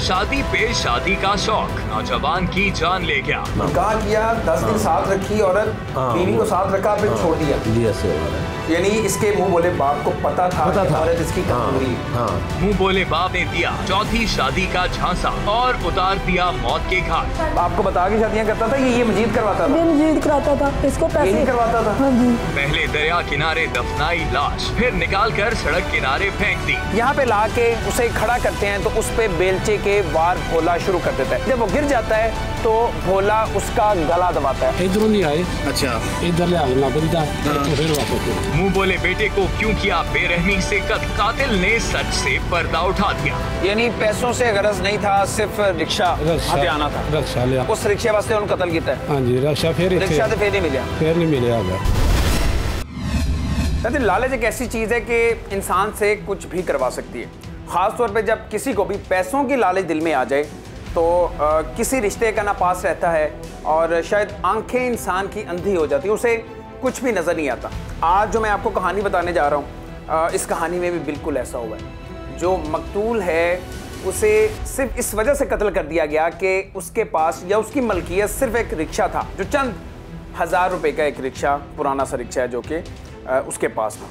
शादी पे शादी का शौक नौजवान की जान ले गया। निकाह किया, 10 दिन साथ रखी औरत, बीवी को साथ रखा, फिर छोड़ दिया। यानी इसके मुंह बोले बाप को पता था कि औरत इसकी कमजोरी। मुंह बोले बाप ने दिया चौथी शादी का झांसा और उतार दिया मौत के घाट। आपको बता के शादियां करता था, ये मजीद करवाता था। मजीद कराता था, इसको पैसे करवाता था। हाँ जी। पहले दरिया किनारे दफनाई लाश, फिर निकाल कर सड़क किनारे फेंक दी। यहाँ पे ला के उसे खड़ा करते हैं तो उस पे बेलचे के वार भोला शुरू कर देता है। जब वो गिर जाता है तो भोला उसका गला दबाता है। इधर नहीं आए, अच्छा इधर ले आना बनता तो फिर वापस। मुंह बोले बेटे को क्यों किया बेरहमी से कत्ल, कातिल ने सच से पर्दा उठा दिया। यानी पैसों से गरज नहीं था, सिर्फ रिक्शा आना था। रक्षा लिया, उस रिक्शे वास्ते उन्होंने कत्ल किया है। हाँ जी, रक्षा फिर रिक्शा से फिर नहीं मिला, फिर नहीं मिले आगे। लालच एक ऐसी चीज है कि इंसान से कुछ भी करवा सकती है। खास तौर पे जब किसी को भी पैसों की लालच दिल में आ जाए तो किसी रिश्ते का नापास रहता है और शायद आंखें इंसान की अंधी हो जाती है, उसे कुछ भी नज़र नहीं आता। आज जो मैं आपको कहानी बताने जा रहा हूँ, इस कहानी में भी बिल्कुल ऐसा हुआ है। जो मकतूल है उसे सिर्फ इस वजह से कत्ल कर दिया गया कि उसके पास या उसकी मलकियत सिर्फ एक रिक्शा था, जो चंद 1000 रुपये का एक रिक्शा, पुराना सा रिक्शा है जो कि उसके पास था।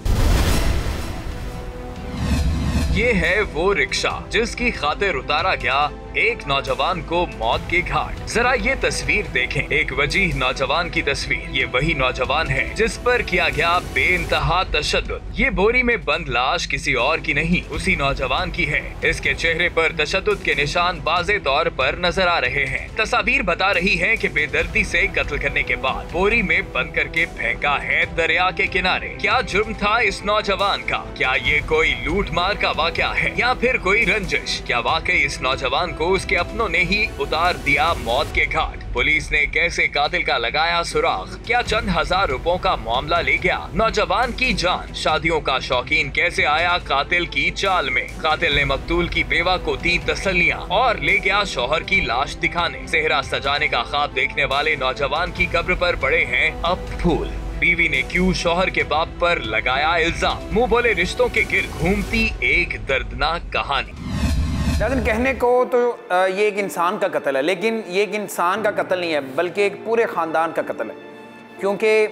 ये है वो रिक्शा जिसकी खातिर उतारा गया एक नौजवान को मौत के घाट। जरा ये तस्वीर देखें, एक वजीह नौजवान की तस्वीर। ये वही नौजवान है जिस पर किया गया बेइंतहा तशद्दुद। ये बोरी में बंद लाश किसी और की नहीं, उसी नौजवान की है। इसके चेहरे पर तशद्दुद के निशान वाज़े तौर पर नजर आ रहे हैं। तस्वीर बता रही है कि बेदर्दी से कत्ल करने के बाद बोरी में बंद करके फेंका है दरिया के किनारे। क्या जुर्म था इस नौजवान का? क्या ये कोई लूट मार का वाकया है या फिर कोई रंजिश? क्या वाकई इस नौजवान को उसके अपनों ने ही उतार दिया मौत के घाट? पुलिस ने कैसे कातिल का लगाया सुराग? क्या चंद 1000 रुपयों का मामला ले गया नौजवान की जान? शादियों का शौकीन कैसे आया कातिल की चाल में? कातिल ने मकतूल की बेवा को दी तसल्लियां और ले गया शौहर की लाश दिखाने। सेहरा सजाने का ख्वाब देखने वाले नौजवान की कब्र पर पड़े हैं अब फूल। बीवी ने क्यों शौहर के बाप पर लगाया इल्जाम? मुंह बोले रिश्तों के गिर घूमती एक दर्दनाक कहानी। लेकिन कहने को तो ये एक इंसान का कत्ल है, लेकिन ये एक इंसान का कत्ल नहीं है बल्कि एक पूरे ख़ानदान का कत्ल है। क्योंकि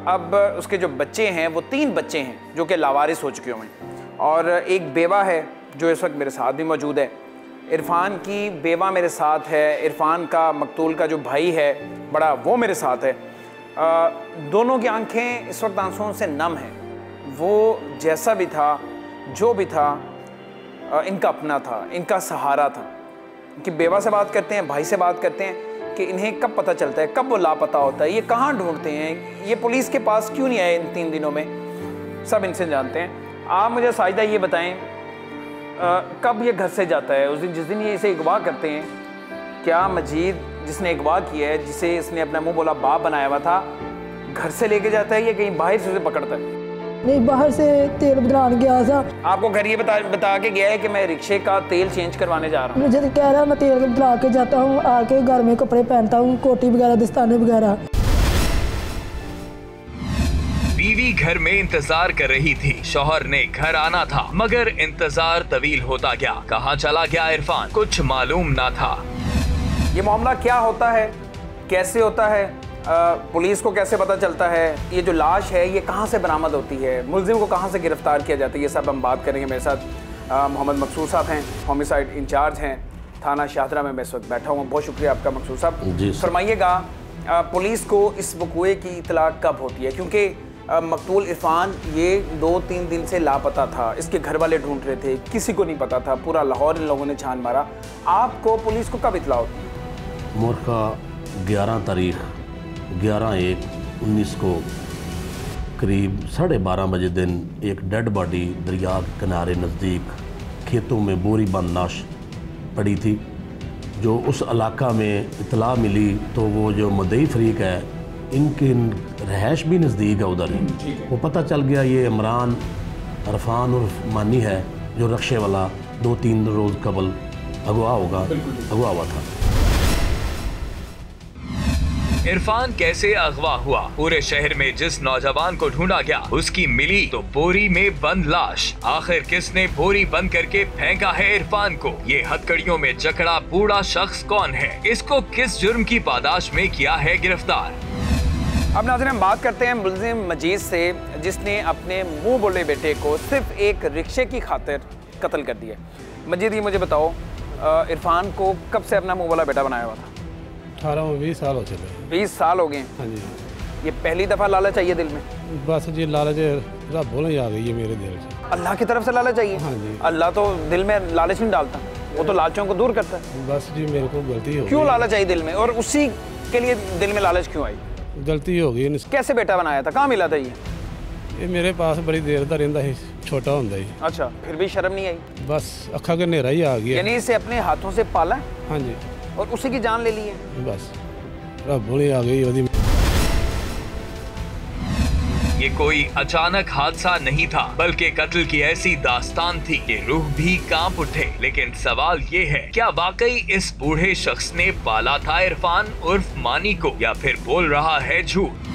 अब उसके जो बच्चे हैं वो 3 बच्चे हैं जो कि लावारिस हो चुके हुए हैं और एक बेवा है जो इस वक्त मेरे साथ भी मौजूद है। इरफान की बेवा मेरे साथ है, इरफान का मकतूल का जो भाई है बड़ा, वो मेरे साथ है। दोनों की आंखें इस वक्त आंसुओं से नम हैं। वो जैसा भी था, जो भी था, इनका अपना था, इनका सहारा था। कि बेवा से बात करते हैं, भाई से बात करते हैं कि इन्हें कब पता चलता है, कब वो लापता होता है, ये कहाँ ढूंढते हैं, ये पुलिस के पास क्यों नहीं आए इन 3 दिनों में, सब इनसे जानते हैं। आप मुझे साजिदा ये बताएं, कब ये घर से जाता है? उस दिन जिस दिन ये इसे अगवा करते हैं, क्या मजीद जिसने अगवा किया है, जिसे इसने अपना मुंह बोला बाप बनाया हुआ था, घर से लेके जाता है या कहीं बाहर से उसे पकड़ता है? नहीं, बाहर से तेल बदलाने गया था। आपको घर ये बता के गया है कि मैं रिक्शे का तेल चेंज करवाने जा रहा हूँ? मुझे तो कह रहा है मैं तेल बदला के जाता हूँ, आके घर में कपड़े पहनता हूँ, कोटी वगैरह, दस्ताने वगैरह। बीवी घर में इंतजार कर रही थी, शौहर ने घर आना था, मगर इंतजार तवील होता गया। कहाँ चला गया इरफान, कुछ मालूम ना था। ये मामला क्या होता है, कैसे होता है, पुलिस को कैसे पता चलता है, ये जो लाश है ये कहाँ से बरामद होती है, मुलजिम को कहाँ से गिरफ्तार किया जाता है, ये सब हम बात करेंगे। मेरे साथ मोहम्मद मकसूद साहब हैं, होमिसाइड इंचार्ज हैं थाना शाहदरा में मैं इस वक्त बैठा हूँ। बहुत शुक्रिया आपका मकसूद साहब। फरमाइएगा पुलिस को इस वक़ूए की इतला कब होती है? क्योंकि मकतूल इरफान ये 2-3 दिन से लापता था, इसके घर वाले ढूंढ रहे थे, किसी को नहीं पता था, पूरा लाहौर इन लोगों ने छान मारा। आपको पुलिस को कब इतला होती है? मोरखा 11 तारीख 11/1/19 को करीब 12:30 बजे दिन एक डेड बॉडी दरिया के किनारे नज़दीक खेतों में बोरी बंद लाश पड़ी थी। जो उस इलाका में इतला मिली तो वो जो मदई फरीक है, इनकी रहायश भी नज़दीक है उधर ही, वो पता चल गया ये इमरान इरफान और मानी है जो रक्शे वाला 2-3 रोज़ कबल अगवा हुआ था। इरफान कैसे अगवा हुआ? पूरे शहर में जिस नौजवान को ढूंढा गया उसकी मिली तो बोरी में बंद लाश। आखिर किसने बोरी बंद करके फेंका है इरफान को? ये हथकड़ियों में जकड़ा बूढ़ा शख्स कौन है? इसको किस जुर्म की पादाश में किया है गिरफ्तार? अब नाज़रीन हम बात करते हैं मुल्जिम मजीद से, जिसने अपने मुंह बोले बेटे को सिर्फ एक रिक्शे की खातिर कत्ल कर दिया। मजीद ये मुझे बताओ, इरफान को कब से अपना मुंह बोला बेटा बनाया हुआ था? 18-20 साल हो चले। 20 साल हो गए। हाँ जी। ये पहली दफ़ा लालच आई है दिल में? बस जी लालच रब बोला आ गई है मेरे दिल से। अल्लाह की तरफ से लालच आई है? हाँ जी। अल्लाह तो दिल में लालच नहीं डालता, वो तो लालचों को दूर करता है। बस जी मेरे को गलती हो गई। क्यों लालच आई दिल में, और उसी के लिए दिल में लालच क्यों आई? गलती हो गई। कैसे बेटा बनाया था? कहाँ मिला था ये मेरे पास बड़ी देर का रहा है, छोटा होंदा ही। अच्छा, फिर भी शर्म नहीं आई? बस अखा के नेरा ही आ गया। यानी इसे अपने हाथों से पाला? हाँ जी। और उसी की जान ले ली है? बस रब बोली आ गई ओदी। ये कोई अचानक हादसा नहीं था, बल्कि कत्ल की ऐसी दास्तान थी कि रूह भी कांप उठे। लेकिन सवाल ये है, क्या वाकई इस बूढ़े शख्स ने पाला था इरफान उर्फ मानी को, या फिर बोल रहा है झूठ?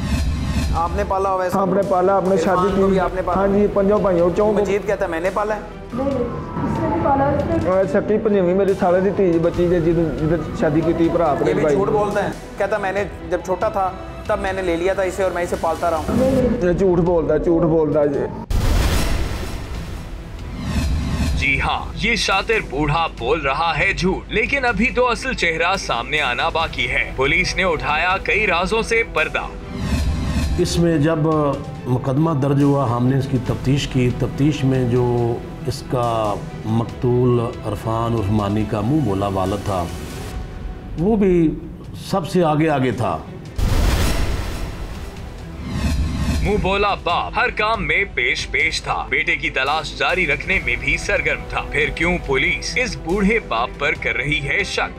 आपने पाला हुआ है? आपने पाला, आपने शादी की? आपने पाला? हाँ जी, पंजों भाइयों चौं। मजीद कहता है मैंने पाला है। सकी पंजवी मेरे साले दी धी बच्ची जिधर शादी की थी भरा अपने भाई। झूठ बोलता है, कहता मैंने जब छोटा था तब मैंने ले लिया था इसे और मैं इसे पालता रहा हूँ। झूठ बोलता है। जी हाँ, ये शातिर बूढ़ा बोल रहा है झूठ, लेकिन अभी तो असल चेहरा सामने आना बाकी है। पुलिस ने उठाया कई राजों से पर्दा। इसमें जब मुकदमा दर्ज हुआ, हमने इसकी तफ्तीश की। तफ्तीश में जो इसका मकतूल इरफान उर्फ मानी का मुंह बोला वाला था, वो भी सबसे आगे था। मुंह बोला बाप हर काम में पेश था, बेटे की तलाश जारी रखने में भी सरगर्म था। फिर क्यों पुलिस इस बूढ़े बाप पर कर रही है शक?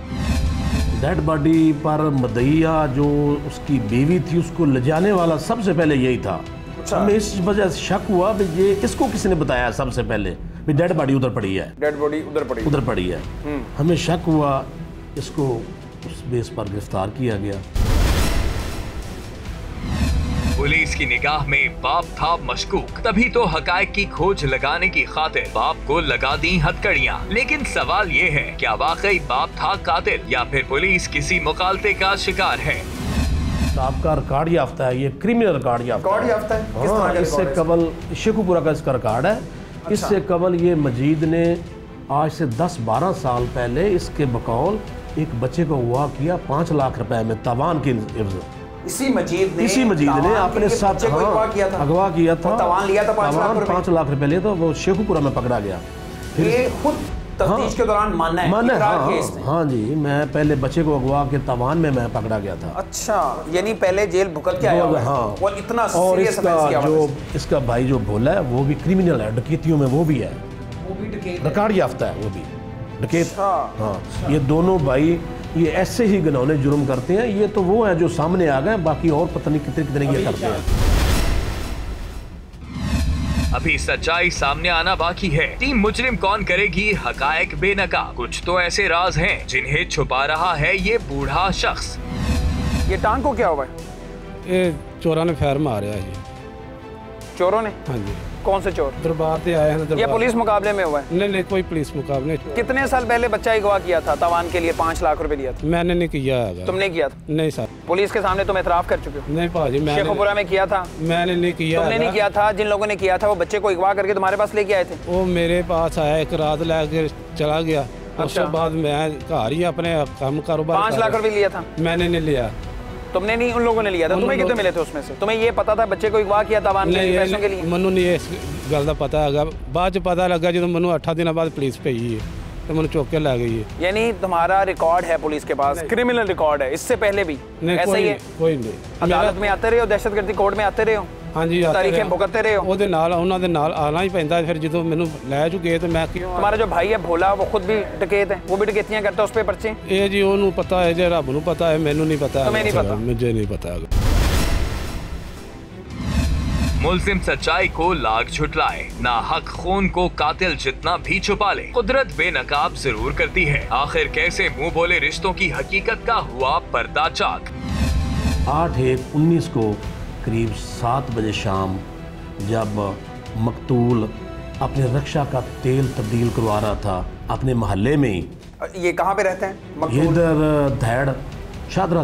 डेड बॉडी पर मदइया जो उसकी बीवी थी उसको ले जाने वाला सबसे पहले यही था। हमें इस वजह से शक हुआ कि ये इसको किसने बताया सबसे पहले भी डेड बॉडी उधर पड़ी है। डेड बॉडी उधर पड़ी है। हमें शक हुआ, इसको उस बेस पर गिरफ्तार किया गया। पुलिस की निगाह में बाप था मशकूक, तभी तो हकायक की खोज लगाने की खातिर बाप को लगा दी हथकड़ियां। लेकिन सवाल ये है, क्या वाकई बाप था कातिल, या फिर पुलिस किसी मुखालते का शिकार है? आपका रिकॉर्ड याफ्ता है, ये क्रिमिनल रिकॉर्ड याफ्ता है। हाँ, इससे कबल शेखुपुरा का इसका रिकॉर्ड है। इससे कबल ये मजीद ने आज से 10-12 साल पहले इसके बकौल एक बच्चे को अगवा किया 5 लाख रुपए में तावान की एवज। इसी मजीद ने अपने साथ अगवा किया था, तावान लिया था 5 लाख रुपए लिए, तो वो शेखुपुरा में पकड़ा गया। फिर खुद तफ्तीश के दौरान मानना है। हाँ जी, मैं पहले बच्चे को अगवा के तावान में मैं पकड़ा गया था। अच्छा, यानी पहले जेल भुगत के आया। हाँ, और इतना और इसका भाई जो भोला है वो भी क्रिमिनल है, डकैतियों में वो भी है, रिकॉर्ड याफ्ता है, वो भी डकैत। हाँ, ये दोनों भाई ये ऐसे ही घिनौने जुर्म करते हैं। ये तो वो है जो सामने आ गए, बाकी और पता नहीं कितने ये करते हैं। अभी सच्चाई सामने आना बाकी है। टीम मुजरिम कौन करेगी हकायक बेनकाब? कुछ तो ऐसे राज हैं जिन्हें छुपा रहा है ये बूढ़ा शख्स। ये टांग को क्या हुआ है? ये चोरों ने फायर मारा है। चोरों ने? हाँ जी। कौन से चोर? दरबार से आए हैं। ये पुलिस मुकाबले में हुआ है? नहीं, कोई पुलिस मुकाबले। कितने साल पहले बच्चा अगवा किया था, तावान के लिए 5 लाख रुपए दिया था? मैंने नहीं किया है। तुमने किया था? नहीं सर। पुलिस के सामने तुम एतराफ कर चुके हो? नहीं भाजी, मैंने शेखुपुरा में किया था? मैंने नहीं किया। तुमने नहीं किया था? जिन लोगों ने किया था वो बच्चे को अगवा करके तुम्हारे पास लेके आए थे? वो मेरे पास आया, एक रात लेकर चला गया। उसके बाद मैं घर ही अपने काम कारोबार। 5 लाख रुपए लिया था? मैंने नहीं लिया। तुमने नहीं, उन लोगों ने लिया था। तुम्हें कितने मिले थे उसमें से? तुम्हें ये पता था बच्चे को अगवा किया तावान के लिए पैसों के लिए? मनु नहीं इस गल का पता है, बाद पता लगा जो मनु 8 दिन बाद पुलिस पे ही है तो मैंने चौक के ला गई है। यानी तुम्हारा रिकॉर्ड है पुलिस के पास, क्रिमिनल रिकॉर्ड है, इससे पहले भी ऐसा ही है? कोई नहीं। अदालत में आते रहे हो, दहशतगर्दी कोर्ट में आते रहे हो? हाँ जी, तारीखें भुगतते रहे हो? ਉਹਦੇ ਨਾਲ ਉਹਨਾਂ ਦੇ ਨਾਲ ਆਣਾ ही पैंदा। फिर जो मैंने लै चुके तो मैं क्यों? तुम्हारा जो भाई है भोला, वो खुद भी डकैत है, वो भी डकैतियां करता है, उस पे पर्चे? ये जी ਉਹਨੂੰ पता है, जे रब ਨੂੰ पता है, मैनू नहीं पता। तुम्हें नहीं पता? मुझे नहीं पता। मुल्जिम सच्चाई को लाग झुटलाए, ना हक खून को कातिल जितना भी छुपा ले, कुदरत बेनकाब जरूर करती है। आखिर कैसे मुंह बोले रिश्तों की हकीकत का हुआ पर्दा चाक? 8/1/19 को करीब 7 बजे शाम जब मकतूल अपने रक्षा का तेल तब्दील करवा रहा था अपने मोहल्ले में ही, ये कहाँ पे रहते हैं मकतूल? इधर धैड़ शादरा,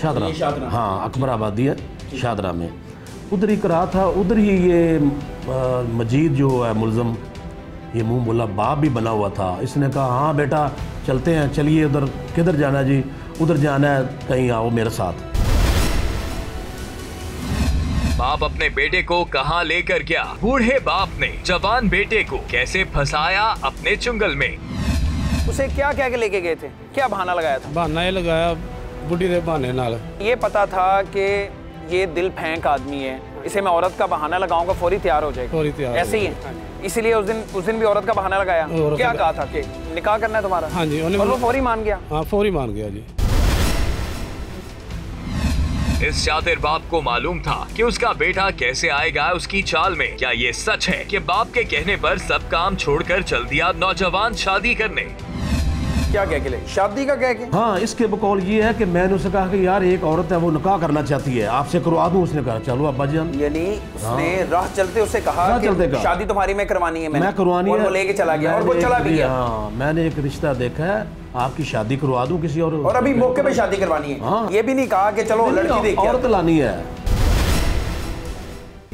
शादरा हाँ अकबर आबादी है शादरा में, उधर ही करा था। उधर ही ये मजीद जो है मुलजम, ये मुंह बोला बाप भी बना हुआ था। इसने कहा हाँ बेटा चलते हैं, चलिए उधर। किधर जाना है जी? उधर जाना है, कहीं आओ मेरे साथ। बाप अपने बेटे को कहां लेकर गया? बूढ़े बाप ने जवान बेटे को कैसे फंसाया अपने चुंगल में? उसे क्या कह के लेके गए थे? क्या बहाना लगाया था? बहाना ये लगाया बुढ़ी दे बहाने नाल। ये पता था कि ये दिल फेंक आदमी है, इसे मैं औरत का बहाना लगाऊंगा फौरी तैयार हो जाएगा, फौरी तैयार ऐसे ही है। इसीलिए उस दिन भी औरत का बहाना लगाया। क्या कहा था कि निकाह करना है तुम्हारा? हाँ जी, और वो फौरी मान गया। हाँ फौरी मान गया जी। इस शातिर बाप को मालूम था कि उसका बेटा कैसे आएगा उसकी चाल में। क्या ये सच है कि बाप के कहने पर सब काम छोड़कर चल दिया नौजवान शादी करने? क्या कह के ले? शादी का कह के? हाँ, इसके बकौल ये है कि मैंने उसे कहा कि यार एक औरत है वो निकाह करना चाहती है, आपसे करवा दूं। उसने कहा चलो अब्बा जान। यानी उसने राह चलते उसे कहा कि शादी तुम्हारी में करवानी है, मैं करवानी है, और वो लेके चला गया और वो चला भी गया। हाँ, मैंने एक रिश्ता देखा है, आपकी शादी करवा दूं किसी और अभी मौके पे शादी करवानी है। हाँ। ये भी नहीं कहा कि चलो लड़की देख के औरत लानी है।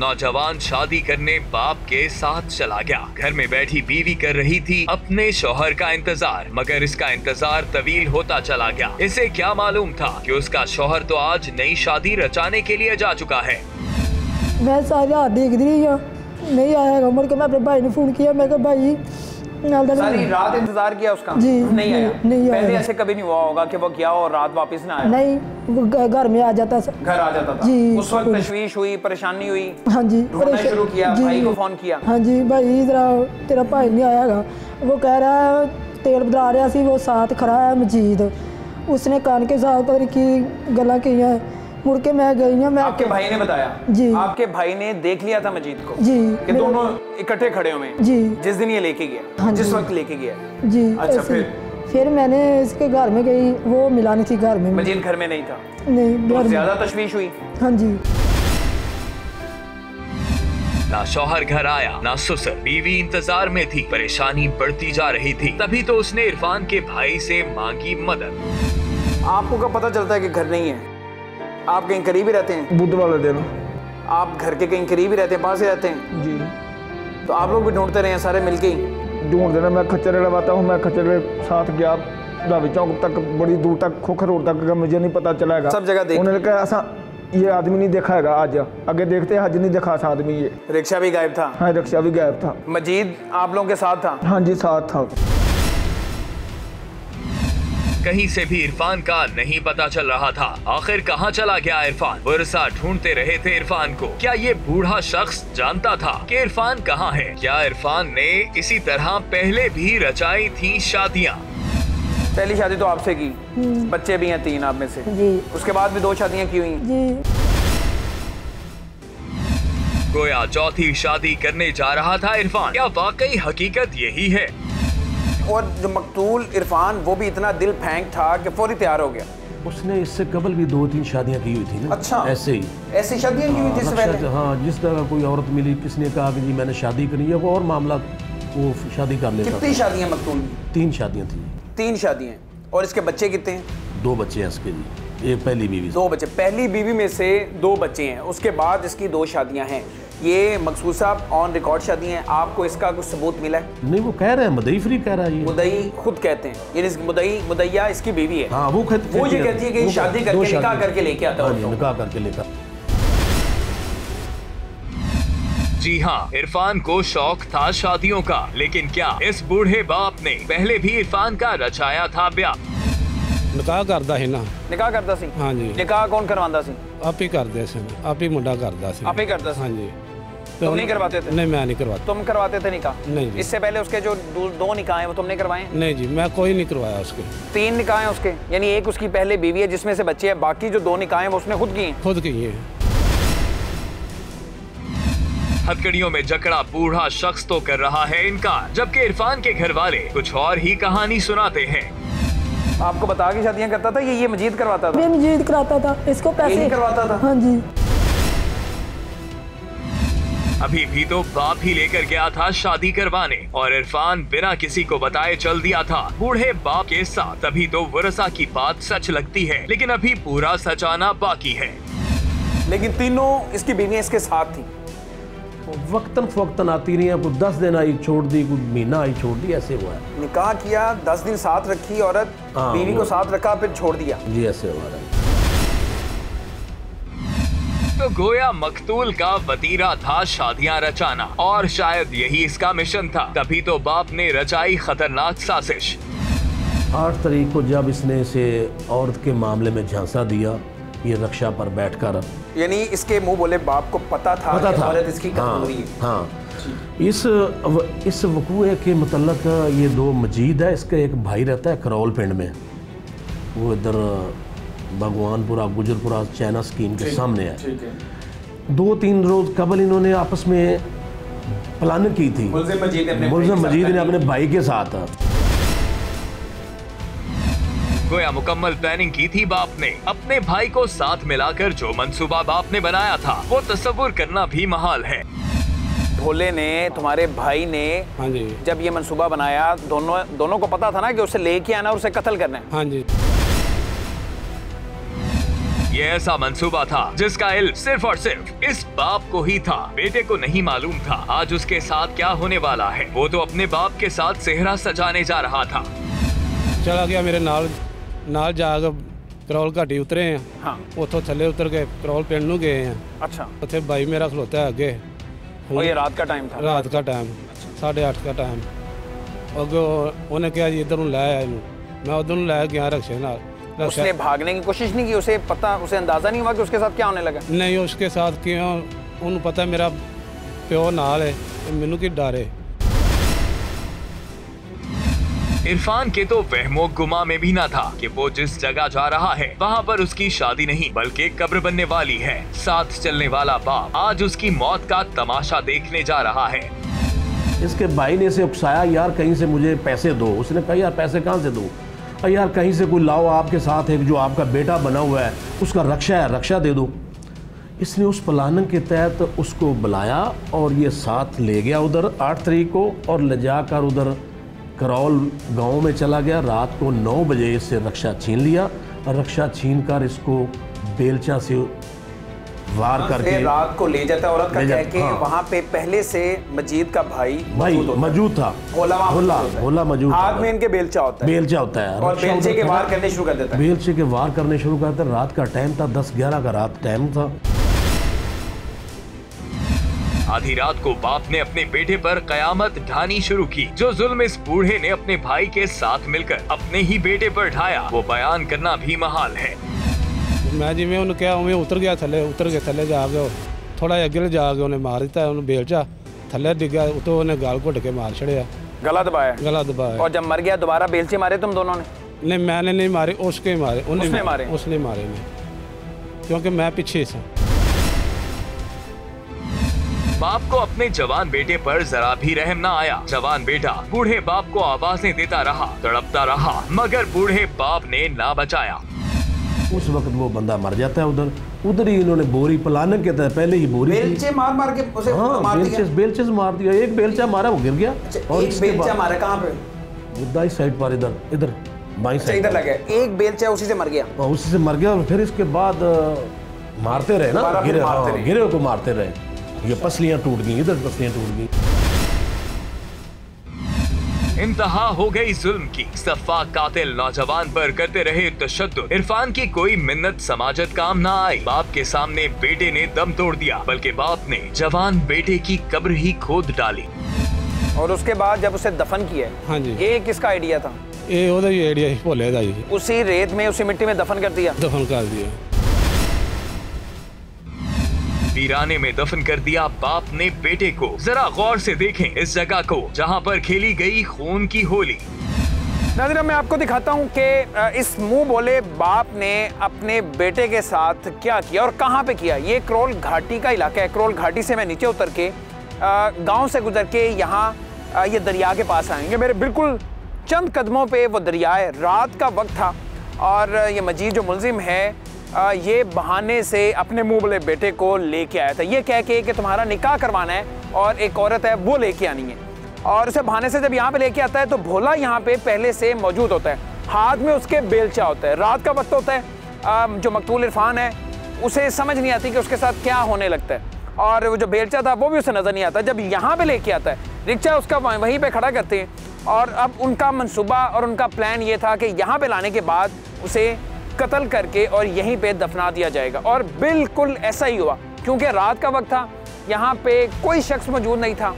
नौजवान शादी करने बाप के साथ चला गया। घर में बैठी बीवी कर रही थी अपने शौहर का इंतजार, मगर इसका इंतजार तवील होता चला गया। इसे क्या मालूम था कि उसका शौहर तो आज नई शादी रचाने के लिए जा चुका है। मैं सारी रात देखती रही हूँ, नहीं आया। मुड़ के मैं अपने भाई ने फोन किया, मैं कहा भाई सारी रात इंतजार किया उसका, जी, नहीं आया। नहीं आया। पहले ऐसे कभी नहीं हुआ होगा कि वो गया और रात वापस ना आया? नहीं, वो घर में आ जाता था। घर आ जाता था जी। उस वक्त तशवीश हुई, परेशानी हुई? हाँ जी, ढूंढना शुरू किया, जी। भाई को फोन किया? हाँ जी, भाई जरा तेरा भाई नहीं आयागा। वो कह रहा है तेल बदला रहा सी, वो साथ खड़ा है मजीद, उसने कान के साथ पता नहीं की गल्लां की हैं। मुड़ के मैं गई हूँ। मैं आपके भाई ने बताया? जी। आपके भाई ने देख लिया था मजीद को? जी। कि दोनों इकट्ठे खड़े हुए? जी। जिस दिन ये लेके गया? हाँ जिस जी। वक्त लेके गया? जी। अच्छा, ऐसे। फिर मैंने इसके घर में गई, वो मिला नहीं थी घर में। मजीद घर में नहीं था? नहीं, तो घर में। ज्यादा तशवीश हुई? हाँ जी। ना शौहर घर आया ना ससुर, बीवी इंतजार में थी, परेशानी बढ़ती जा रही थी। तभी तो उसने इरफान के भाई से मांगी मदद। आपको कब पता चलता है कि घर नहीं है? आप कहीं करीब ही रहते हैं? बुध वाले दिन। आप घर के कहीं करीब ही रहते हैं, पास ही रहते हैं? जी। तो आप लोग भी ढूंढते रहे हैं सारे मिलके ही? ढूंढ देना, मैं खच्चर लगवाता हूँ, मैं खच्चर के साथ गया धावी चौक तक, बड़ी दूर तक, खोखर रोड तक, मुझे नहीं पता चलाएगा। सब जगह देख? उन्होंने कहा ऐसा ये आदमी नहीं देखा है आज, आगे देखते आज नहीं देखा था आदमी ये। रिक्शा भी गायब था? हाँ, रिक्शा भी गायब था। मजीद आप लोगों के साथ था? हाँ जी, साथ था। कहीं से भी इरफान का नहीं पता चल रहा था। आखिर कहां चला गया इरफान? वर्षा ढूंढते रहे थे इरफान को। क्या ये बूढ़ा शख्स जानता था कि इरफान कहां है? क्या इरफान ने इसी तरह पहले भी रचाई थी शादियां? पहली शादी तो आपसे की, बच्चे भी हैं 3 आप में से? जी। उसके बाद भी 2 शादियां की हुई? जी। गोया चौथी शादी करने जा रहा था इरफान। क्या वाकई हकीकत यही है? और जो मकतूल इरफान, वो भी इतना दिल फेंक था कि फौरी तैयार हो गया? उसने इससे कबल भी 2-3 शादियां की हुई थी ना। अच्छा। ऐसे ही ऐसी शादियां की हुई थी इससे पहले? हाँ, जिस तरह कोई औरत मिली, किसने कहा कि जी मैंने शादी करी है, वो और मामला, वो शादी कर लेता। कितनी शादियां मकतूल की? 3 शादियां थी। 3 शादियां। और इसके बच्चे कितने हैं? 2 बच्चे हैं इसके जी, एक पहली बीवी। 2 बच्चे। पहली बीवी में से 2 बच्चे हैं, उसके बाद इसकी 2 शादियां हैं। ये मकसूद साहब ऑन रिकॉर्ड शादी हैं। आपको इसका कुछ सबूत मिला है? नहीं, वो कह रहे हैं, मुदई फ्री कह रहा है ये। मुदई खुद कहते हैं, ये मुदैया इसकी बीवी है। हाँ, वो ये कहती है कि शादी करके निकाह करके लेके आता है। निकाह करके लेकर। जी हाँ, इरफान को शौक था शादियों का, लेकिन क्या इस बूढ़े बाप ने पहले भी इरफान का रचाया था ब्याह? निकाह करदा ਸੀ ना। निकाह करता सी? हाँ जी। निकाह कौन करवांदा सी? आप ही करदे सी, आप ही मुंडा करदा सी। आप ही करता सी? हाँ जी। तुम नहीं करवाते थे? नहीं, मैं नहीं करवाता। तुम करवाते थे निकाह? नहीं जी। इससे पहले उसके जो 2 निकाह हैं वो तुमने करवाए? नहीं जी, मैं कोई नहीं करवाया उसके। 3 निकाह हैं उसके, यानी एक उसकी पहले बीवी है जिसमें से बच्चे हैं, बाकी जो 2 निकाह हैं वो उसने खुद की हैं? खुद की है। हथकड़ियों में जकड़ा बूढ़ा शख्स तो कर रहा है इनकार, जबकि इरफान के घर वाले कुछ और ही कहानी सुनाते हैं। आपको बता के शादियां करता था, ये मजीद करवाता था? ये मजीद कराता था, इसको पैसे यही करवाता था? हाँ जी। अभी भी तो बाप ही लेकर गया था शादी करवाने और इरफान बिना किसी को बताए चल दिया था बूढ़े बाप के साथ। तभी तो वरसा की बात सच लगती है, लेकिन अभी पूरा सच आना बाकी है। लेकिन तीनों इसकी बीवियां इसके साथ थी? वक्तन फवक्तन आती रही, कुछ 10 दिन आई छोड़ दी, कुछ महीना आई छोड़ दी, ऐसे हुआ है। निकाह किया, 10 दिन साथ रखी औरत, बीवी को साथ रखा, फिर छोड़ दिया। जी ऐसे हुआ है। तो गोया मकतूल का वतीरा था शादियां रचाना, और शायद यही इसका मिशन था। तभी तो बाप ने रचाई खतरनाक साजिश। 8 तारीख को जब इसने इसे औरत के मामले में झांसा दिया, ये रक्षा पर बैठकर, यानी इसके मुंह बोले बाप को पता था कि औरत इसकी कत्ल हुई है। हाँ, इस वकूए के मतलब ये 2 मजीद है, इसका एक भाई रहता है करौल पिंड में, वो इधर भगवानपुरा गुजरपुरा चाइना स्कीम के सामने है। 2-3 रोज कबल इन्होंने आपस में प्लानिंग की थी, मुल्ज़िम मजीद ने अपने भाई के साथ। गोया मुकम्मल प्लानिंग की थी बाप ने। अपने भाई को साथ मिलाकर जो मंसूबा बाप ने बनाया था वो तस्वुर करना भी महाल है। भोले ने, तुम्हारे भाई ने, हाँ जी, जब ये मंसूबा बनाया, दोनों को पता था ना कि उसे लेके आना और उसे कत्ल करना है? हाँ जी। ये ऐसा मंसूबा था जिसका इल्म सिर्फ और सिर्फ इस बाप को ही था, बेटे को नहीं मालूम था आज उसके साथ क्या होने वाला है। वो तो अपने बाप के साथ सेहरा सजाने जा रहा था। चला गया मेरे नाल जाकर करौल घाटी उतरे हैं। हाँ। उतों थले उतर के करौल पिंड नूं गए हैं। अच्छा। उत्थे भाई मेरा खलोता है अगे। और ये रात का टाइम था? रात का टाइम, 8:30 का टाइम। अगो उन्हें कहा जी इधर लै आया, मैं उधर लै गया रक्शे नाल। उसने भागने की कोशिश नहीं की? उसे अंदाजा नहीं हुआ कि उसके साथ क्या होने लगा? नहीं, उसके साथ क्यों, उन्हें पता मेरा प्यो नाल है, मैनू की डर है। इरफान के तो वहमो गुमा में भी ना था कि वो जिस जगह जा रहा है वहाँ पर उसकी शादी नहीं बल्कि कब्र बनने वाली है। साथ चलने वाला बाप आज उसकी मौत का तमाशा देखने जा रहा है। इसके भाई ने इसे उकसाया, यार कहीं से मुझे पैसे दो। उसने कहा यार पैसे कहाँ से दूँ, यार कहीं से कोई लाओ, आपके साथ एक जो आपका बेटा बना हुआ है उसका रक्षा है, रक्षा दे दो। इसने उस प्लानिंग के तहत उसको बुलाया और ये साथ ले गया उधर 8 तारीख को, और ले जाकर उधर करौल गांव में चला गया। रात को 9 बजे इससे रक्षा छीन लिया, और रक्षा छीन कर इसको बेलचा से वार करके रात को ले जाता है। औरत का कह के हाँ। वहाँ पे पहले से मजीद का भाई मौजूद था, होला मौजूद। हाथ में इनके बेलचा होता है, और बेलचे के वार करने शुरू कर देता है। बेलचे के वार करने शुरू करते। रात का टाइम था, 10-11 का रात टाइम था। आधी रात को बाप ने अपने बेटे पर कयामत ढानी शुरू की। जो जुल्म इस बूढ़े ने अपने भाई के साथ मिलकर अपने ही बेटे पर ढाया वो बयान करना भी महाल है। मैं जिमें उन्हें कहा उमें उतर गया थले जाके थोड़ा अगे जाके उन्हें मार दिता, उन्हें बेलचा थले डिग्गा, तो उन्हें गाल घुट के मार छड़िया, गला दबाया। और जब मर गया दोबारा बेलचे मारे तुम दोनों ने? नहीं, मैंने नहीं मारे, उसके मारे, उसने मारे नहीं, क्योंकि मैं पीछे था। बाप को अपने जवान बेटे पर जरा भी रहम न आया। जवान बेटा बूढ़े बाप को आवाजें देता रहा, तड़पता रहा, मगर बूढ़े बाप ने ना बचाया। उस वक्त वो बंदा मर जाता है। उधर ही इन्होंने बोरी प्लानिंग के तहत पहले ही बोरी बेलचे मार के उसे मार दिया। बेलचे से मार दिया। एक बेलचा मारा, वो गिर गया। और एक बेलचा मारा कहाँ पे? दाई साइड पर, इधर बाई साइड इधर लगा। एक बेलचा उसी से मर गया। उसी से मर गया। और फिर इसके बाद मारते रहे ना, गिरे को मारते रहे। ये पसलियां टूट गई, इधर पसलियां टूट गई। इंतहा हो गई जुल्म की। सफा कातिल नौजवान पर करते रहे तशद्दुद। इरफान की कोई मिन्नत समाजत काम ना आई। बाप के सामने बेटे ने दम तोड़ दिया, बल्कि बाप ने जवान बेटे की कब्र ही खोद डाली। और उसके बाद जब उसे दफन किया, हाँ जी, ये किसका आइडिया था? ये ओदा ही आइडिया ही, भोले दा ही। उसी रेत में, उसी मिट्टी में दफन कर दिया। वीराने में दफन कर दिया बाप ने बेटे को। जरा गौर से देखें इस जगह को जहां पर खेली गई खून की होली। नाज़रीन, मैं आपको दिखाता हूं कि इस मुंह बोले बाप ने अपने बेटे के साथ क्या किया और कहां पे किया। ये करौल घाटी का इलाका है। करौल घाटी से मैं नीचे उतर के गांव से गुजर के यहाँ ये दरिया के पास आएंगे। मेरे बिल्कुल चंद कदमों पे वो दरिया है। रात का वक्त था और ये मजीद जो मुलजिम है ये बहाने से अपने मुँह वाले बेटे को लेके आया था, ये कह के कि तुम्हारा निकाह करवाना है और एक औरत है वो लेके आनी है। और उसे बहाने से जब यहाँ पे लेके आता है तो भोला यहाँ पे पहले से मौजूद होता है, हाथ में उसके बेलचा होता है। रात का वक्त होता है, जो मकतूल इरफान है उसे समझ नहीं आती कि उसके साथ क्या होने लगता है, और वो जो बेलचा था वो भी उसे नज़र नहीं आता। जब यहाँ पे लेके आता है रिक्शा उसका वहीं पे खड़ा करते हैं, और अब उनका मंसूबा और उनका प्लान ये था कि यहाँ पे लाने के बाद उसे कत्ल करके और यहीं पे दफना दिया जाएगा। और बिल्कुल ऐसा ही हुआ, क्योंकि रात का वक्त था, यहाँ पे कोई शख्स मौजूद नहीं था,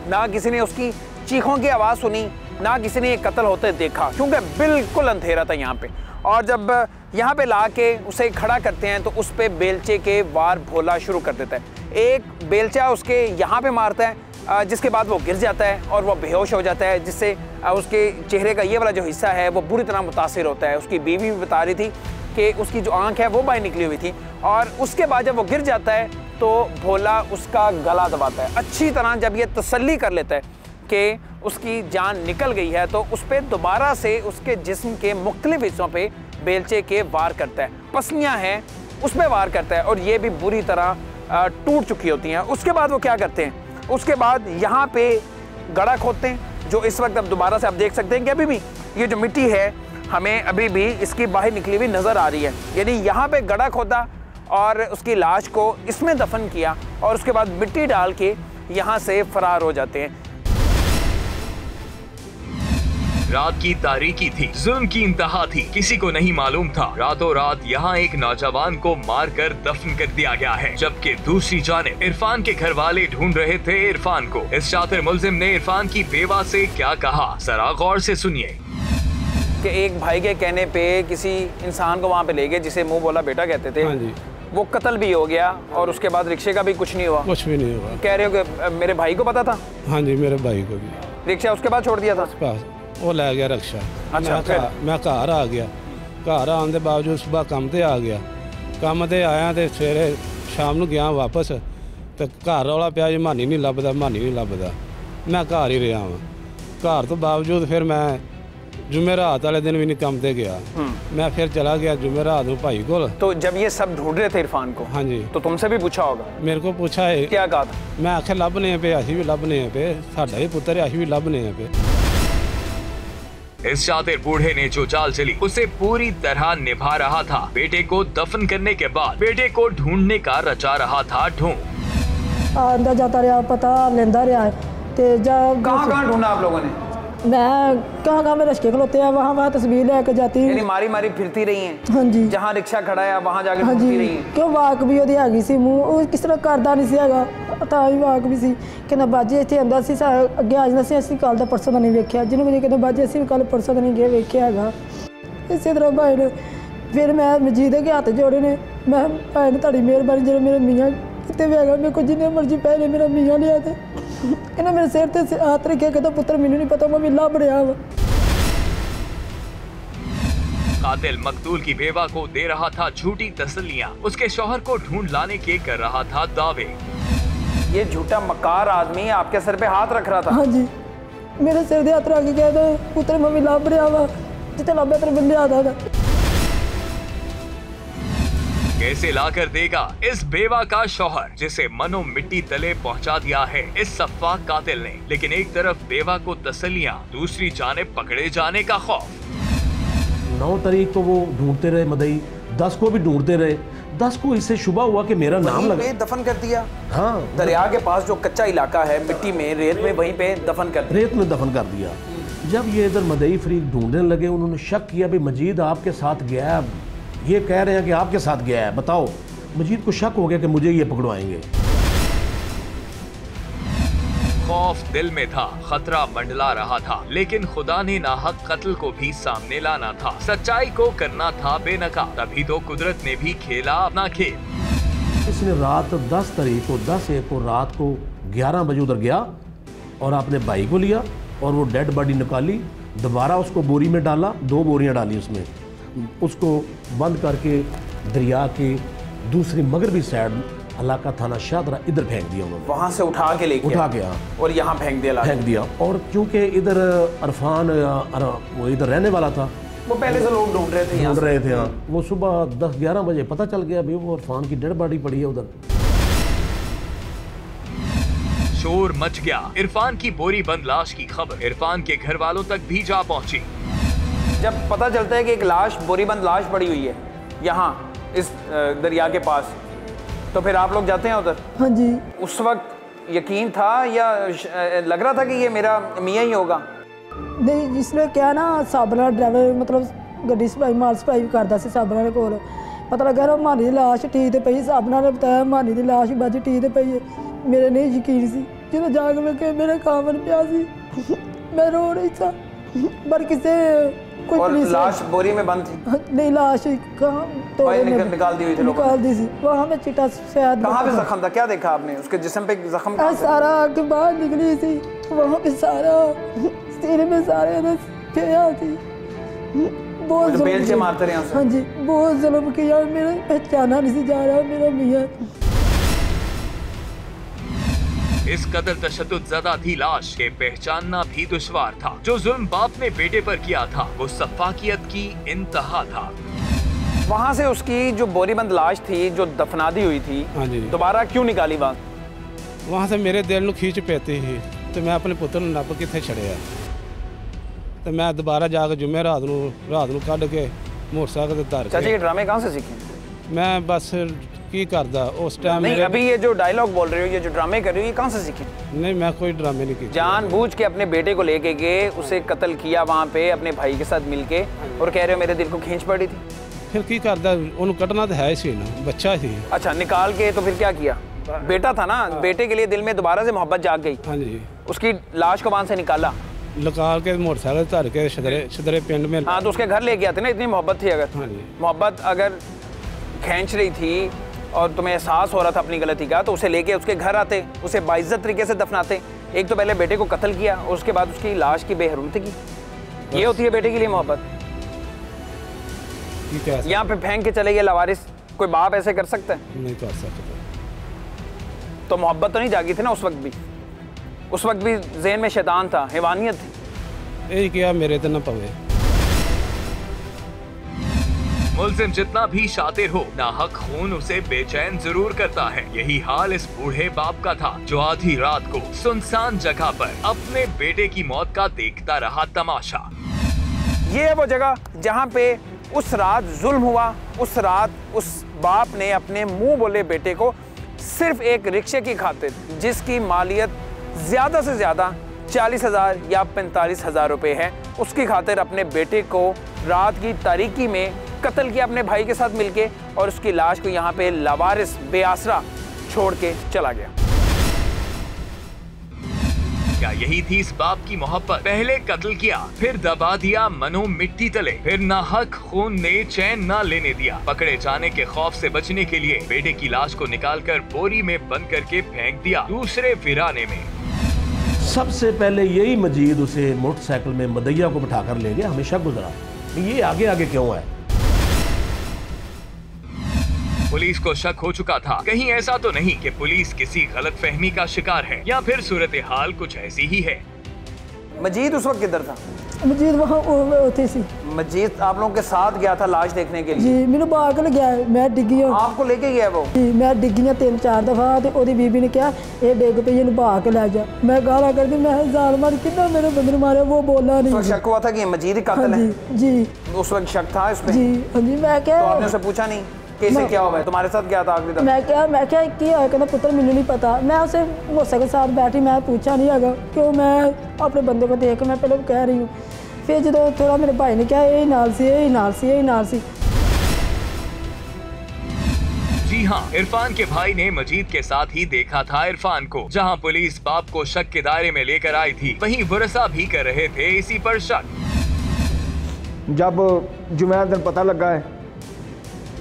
ना किसी ने उसकी चीखों की आवाज़ सुनी, ना किसी ने कत्ल होते देखा, क्योंकि बिल्कुल अंधेरा था यहाँ पे। और जब यहाँ पे ला के उसे खड़ा करते हैं तो उस पे बेलचे के वार भोला शुरू कर देता है। एक बेलचा उसके यहाँ पे मारता है, जिसके बाद वो गिर जाता है और वो बेहोश हो जाता है, जिससे उसके चेहरे का ये वाला जो हिस्सा है वो बुरी तरह मुतासिर होता है। उसकी बीवी भी बता रही थी कि उसकी जो आंख है वो बाहर निकली हुई थी। और उसके बाद जब वो गिर जाता है तो भोला उसका गला दबाता है अच्छी तरह। जब ये तसल्ली कर लेता है कि उसकी जान निकल गई है तो उस पर दोबारा से उसके जिस्म के मुख्तलिफ हिस्सों पे बेलचे के वार करता है। पसलियाँ हैं उस पर वार करता है और ये भी बुरी तरह टूट चुकी होती हैं। उसके बाद वो क्या करते हैं, उसके बाद यहाँ पे गड़ा खोदते हैं, जो इस वक्त अब दोबारा से आप देख सकते हैं कि अभी भी ये जो मिट्टी है हमें अभी भी इसकी बाहर निकली हुई नज़र आ रही है। यानी यहाँ पे गड़ा खोदा और उसकी लाश को इसमें दफन किया और उसके बाद मिट्टी डाल के यहाँ से फरार हो जाते हैं। रात की तारीकी थी, जुल्म की इंतहा थी, किसी को नहीं मालूम था रातों रात यहाँ एक नौजवान को मारकर दफन कर दिया गया है, जबकि दूसरी जानिब इरफान के घर वाले ढूंढ रहे थे इरफान को। इस शातिर मुलजिम ने इरफान की बेवा से क्या कहा, जरा गौर से सुनिए। कि एक भाई के कहने पे किसी इंसान को वहाँ पे ले गए जिसे मुंह बोला बेटा कहते थे। हाँ जी। वो कत्ल भी हो गया और उसके बाद रिक्शे का भी कुछ नहीं हुआ। कुछ भी नहीं हुआ। कह रहे हो कि मेरे भाई को पता था? हाँ जी, मेरे भाई को भी। रिक्शा उसके बाद छोड़ दिया था? वो लै गया रिक्शा। अच्छा, मैं घर आ गया, घर आने के बावजूद सुबह काम ते आ गया, काम ते आया तो सवेरे शाम को गया वापस तो घर रौला पिया जी मानी नहीं लभदा, मानी नहीं लभदा। मैं घर ही रहा वा। घर तो बावजूद फिर मैं जुमेरात वाले दिन भी नहीं काम ते गया, मैं फिर चला गया जुमेरात में भाई को। तो जब ये सब ढूंढ रहे थे इरफान को, हाँ जी, तो तुमसे भी पूछा होगा? मेरे को पूछा है। क्या कहा था? मैं आखे लभने पे, असी भी लभने पे, साडा ही पुत्र है, असी भी लभने पे। इस शातिर बूढ़े ने जो चाल चली उसे पूरी तरह निभा रहा था। बेटे को दफन करने के बाद बेटे को ढूंढने का रचा रहा था ढूंढ। आंदा जाता रहा, पता लेंदा रहा। कहाँ ढूंढा आप लोगों ने? मैं कहाँ में रश्के खलोते हैं, वहाँ तस्वीर लेके जाती हूँ। यानी मारी मारी फिरती रही हैं? हाँ जी। जहाँ रिक्शा खड़ा है वहाँ जाके हाँ फिरती रही हैं? क्यों वाक भी ਉਹਦੀ ਹੈਗੀ ਸੀ ਮੂੰਹ, ਉਹ ਕਿਸ ਤਰ੍ਹਾਂ ਕਰਦਾ ਨਹੀਂ ਸੀ ਹੈਗਾ, ਤਾਂ ਹੀ ਵਾਕ ਵੀ ਸੀ। ਕਹਿੰਦਾ ਬਾਜੀ ਇੱਥੇ ਆਂਦਾ ਸੀ, ਅੱਗੇ ਆ ਜਾਂਦਾ ਸੀ, ਅਸੀਂ ਕੱਲ ਦਾ ਪਰਸੋਂ ਦਾ ਨਹੀਂ ਵੇਖਿਆ। ਜਿਹਨੂੰ ਵੀ ਕਹਿੰਦਾ ਬਾਜੀ ਅਸੀਂ ਕੱਲ ਪਰਸੋਂ ਦਾ ਨਹੀਂ ਗਏ ਵੇਖਿਆ ਹੈਗਾ। ਇਸੇ ਤਰ੍ਹਾਂ ਭਾਈ ਨੇ ਫਿਰ ਮੈਂ ਮਜੀਦ ਦੇ ਹੱਥ ਜੋੜੇ ਨੇ, ਮੈਂ ਭਾਈ ਨੇ ਤੁਹਾਡੀ ਮਿਹਰਬਾਨੀ, ਜਿਹੜਾ ਮੇਰੇ ਮੀਆਂ ਕਿਤੇ ਵੀ ਹੈਗਾ, ਮੇਰੇ ਕੋਲ ਜਿੰਨੇ ਮਰਜ਼ੀ ਪੈਸੇ ਮੇਰਾ ਮੀਆਂ ਲਿਆ ਤੇ ਇਹਨਾਂ ਮੇਰੇ ਸਿਰ ਤੇ ਹੱਥ ਰੱਖਿਆ, ਕਹਿੰਦਾ ਪੁੱਤਰ ਮੈਨੂੰ ਨਹੀਂ ਪਤਾ, ਮੈਂ ਲੱਭ ਰਿਹਾ ਵਾ। कातिल मकतूल की बेवा को दे रहा था झूठी तसल्लियां, उसके शौहर को ढूंढ लाने के कर रहा था दावे। ये झूठा मकार आदमी आपके सर पे हाथ रख रहा था? हाँ जी, मेरे सिर दे हाथ रख के कहता पुत्र मम्मी लभ रहा वा, जिते लभे तेरे बंदे आता था। कैसे लाकर देगा इस बेवा का शौहर, जिसे मनो मिट्टी तले पहुंचा दिया है इस सफ़ाक कातिल ने। लेकिन एक तरफ बेवा को तसल्लियां, दूसरी जानिब पकड़े जाने का खौफ। 9 तारीख को वो ढूंढते रहे मदई, 10 को भी ढूंढते रहे, 10 को इससे शुबा हुआ कि मेरा नाम लगा, दफन कर दिया। हाँ, दरिया के पास जो कच्चा इलाका है मिट्टी में, रेत में, वहीं पे दफन कर दिया। रेत में दफन कर दिया। जब ये इधर मदई फरीक ढूंढने लगे, उन्होंने शक किया भी मजीद आपके साथ गया है, ये कह रहे हैं कि आपके साथ गया है, बताओ। मजीद को शक हो गया कि मुझे ये पकड़वाएंगे। खौफ दिल में था, खतरा मंडला रहा था, लेकिन खुदा ने नाहक कत्ल को भी सामने लाना था, सच्चाई को करना था बेनकाब। तभी तो कुदरत ने भी खेला अपना खेल। इसने रात 10 तारीख को 10/1 को रात को 11 बजे उधर गया और अपने भाई को लिया और वो डेड बॉडी निकाली, दोबारा उसको बोरी में डाला, 2 बोरियां डाली उसमें, उसको बंद करके दरिया के दूसरी मगरबी साइड इलाका थाना शाहदरा, इधर फेंक दिया उन्होंने। वहाँ से उठा के लेके उठा के हाँ और यहाँ फेंक दिया फेंक दिया। और क्योंकि इधर अरफान वो इधर रहने वाला था, वो पहले से लोग ढूंढ रहे थे यहाँ ढूंढ रहे थे। हाँ, वो सुबह 10-11 बजे पता चल गया भाई वो अरफान की डेड बॉडी पड़ी है उधर। शोर मच गया। इरफान की बोरी बंद लाश की खबर इरफान के घर वालों तक भी जा पहुंची। जब पता चलता है कि एक लाश, बोरीबंद लाश पड़ी हुई है यहाँ इस दरिया के पास, तो फिर आप लोग जाते हैं उधर? हाँ जी। उस वक्त यकीन था या लग रहा था कि ये मेरा मियाँ ही होगा? नहीं, जिसने क्या ना साबरा ड्राइवर मतलब गड्डी सप्लाई माल सप्लाई करता सी साबरा के कोल, पता लगा मानी की लाश ठीक ते पई। साबरा ने बताया मानी की लाश बाजी ठीक ते पई है। मेरे नहीं यकीन सी, जो जाके वेखे मेरे कामन पिया सी, मैं रो रही था। पर किसे कोई और पुलिस लाश बोरी में बंद थी? नहीं, लाश कहाँ तो निकाल दी हुई थी लोगों ने? निकाल दी थी। वहाँ पे चिट्टा शायद। कहाँ पे जख्म था? क्या देखा आपने उसके जिस्म पे? जख्म सारा आग बाहर निकली थी वहाँ पे, सारा सीने में सारे गया थी। बहुत बेलचे मारते रहे उसे? हाँ जी, बहुत जुल्म किया। मेरा पहचाना नहीं जा रहा मेरा मियाँ। इस कदर तशद्दुद ज़दा थी लाश के पहचानना भी दुश्वार था। जो जुल्म बाप ने बेटे पर किया था वो सफाकियत की इंतहा था। वहाँ से उसकी जो बोरीबंद लाश थी जो दफना दी हुई थी, हाँ जी, दोबारा क्यों निकाली वहाँ से मेरे दिल ਨੂੰ खींच पैती ही तो मैं अपने पुत्र ਨੂੰ नप किथे छड़िया तो मैं दोबारा जाके जुम्मे रात ਨੂੰ ਕੱਢ के मोटरसाइकिल ਤੇ ਧਰ चाचा के ये ड्रामे कहाँ से सीखे? मैं बस की करदा उस टाइम नहीं, मेरे अभी ये जो डायलॉग बोल रहे हो, ये जो ड्रामे कर रहे हो, ये कहाँ से सीखे? नहीं, मैं कोई ड्रामे नहीं की। जानबूझ के अपने बेटे को लेके गए, उसे कत्ल किया वहाँ पे अपने भाई के साथ मिलके, और कह रहे हो मेरे दिल को खींच पड़ी थी। फिर की करदा ਉਹਨੂੰ ਕੱਢਣਾ ਤਾਂ ਹੈ ਸੀ ना, बच्चा ਸੀ। अच्छा, निकाल के तो फिर क्या किया? बेटा था ना, बेटे के लिए दिल में दोबारा से मोहब्बत जाग गई। हाँ जी, उसकी लाश को वहाँ से निकाला, निकाल के मोटरसाइकिल धर के शदरे पिंड में। हाँ, तो उसके घर लेके आते ना, इतनी मोहब्बत थी अगर। हाँ जी, मोहब्बत अगर खींच रही थी और तुम्हें एहसास हो रहा था अपनी गलती का, तो उसे लेके उसके घर आते, उसे बाइज्जत तरीके से दफनाते। एक तो पहले बेटे को कत्ल किया और उसके बाद उसकी लाश की बेहरमती की। ये होती है बेटे के लिए मोहब्बत। यहाँ पे फेंक के चले गए लावारिस, कोई बाप ऐसे कर सकता है? नहीं कर सकता। तो मोहब्बत तो नहीं जागी थी ना उस वक्त भी? उस वक्त भी ज़हन में शैतान था, हैवानियत थी। यही किया मेरे तो न पवे। मुल्जिम जितना भी शातिर हो, नाहक खून उसे बेचैन जरूर करता है। यही हाल इस बूढ़े बाप का था जो आधी रात को सुनसान जगह पर अपने बेटे की मौत का देखता रहा तमाशा। ये है वो जगह जहाँ पे उस रात जुल्म हुआ। उस रात उस बाप ने अपने मुंह बोले बेटे को सिर्फ एक रिक्शे की खातिर, जिसकी मालियत ज़्यादा से ज़्यादा 40,000 या 45,000 रुपये है, उसकी खातिर अपने बेटे को रात की तारीकी में कत्ल किया अपने भाई के साथ मिलके, और उसकी लाश को यहाँ पे लावारिस बेआसरा छोड़ के चला गया। क्या यही थी इस बाप की मोहब्बत? पहले कत्ल किया, फिर दबा दिया मनो मिट्टी तले, फिर नाहक खून ने चैन न लेने दिया। पकड़े जाने के खौफ से बचने के लिए बेटे की लाश को निकालकर बोरी में बंद करके फेंक दिया दूसरे वीराने में। सबसे पहले यही मजीद उसे मोटरसाइकिल में मदैया को बिठाकर ले गया, हमेशा गुजरा। ये आगे आगे क्यों है? पुलिस को शक हो चुका था, कहीं ऐसा तो नहीं कि पुलिस किसी गलतफहमी का शिकार है, या फिर सूरत हाल कुछ ऐसी ही है। मजीद उस वक्त किधर था? मजीद वहाँ होती सी। मजीद आप लोगों के साथ गया था लाश देखने के लिए? जी, मैंने बाग गया, मैं डिग्गी हूँ। आपको लेके गया वो? जी, मैं डिग्गी 3-4 दफा, तो ओदी बीबी ने कहा ये डिग पे बहा के ले जा। मैं गाला कर दी, मैं जान मार कितना मेरे बंदे मारे, वो बोला नहीं। तो शक हुआ था कि मजीद ही कातिल है? जी, उस वक्त शक था इसमें? जी, हाँ जी। मैं क्या, तो आपने उसे पूछा नहीं कैसे क्या हुआ है, तुम्हारे साथ क्या था आखिरी तक? मैं क्या कहना पुत्र मैंने नहीं पता। मैं उसे मोसा के साथ बैठी, मैं पूछा नहीं है क्यों, मैं अपने बंदे को देख मैं पहले कह रही हूँ। फिर जो थोड़ा मेरे भाई ने कहा यही नाल सी, यही नाल सी, यही नाल सी। जी हाँ, इरफान के भाई ने मजीद के साथ ही देखा था इरफान को। जहाँ पुलिस बाप को शक के दायरे में लेकर आई थी, वहीं वरसा भी कर रहे थे इसी पर शक। जब जुम्मे दिन पता लगा है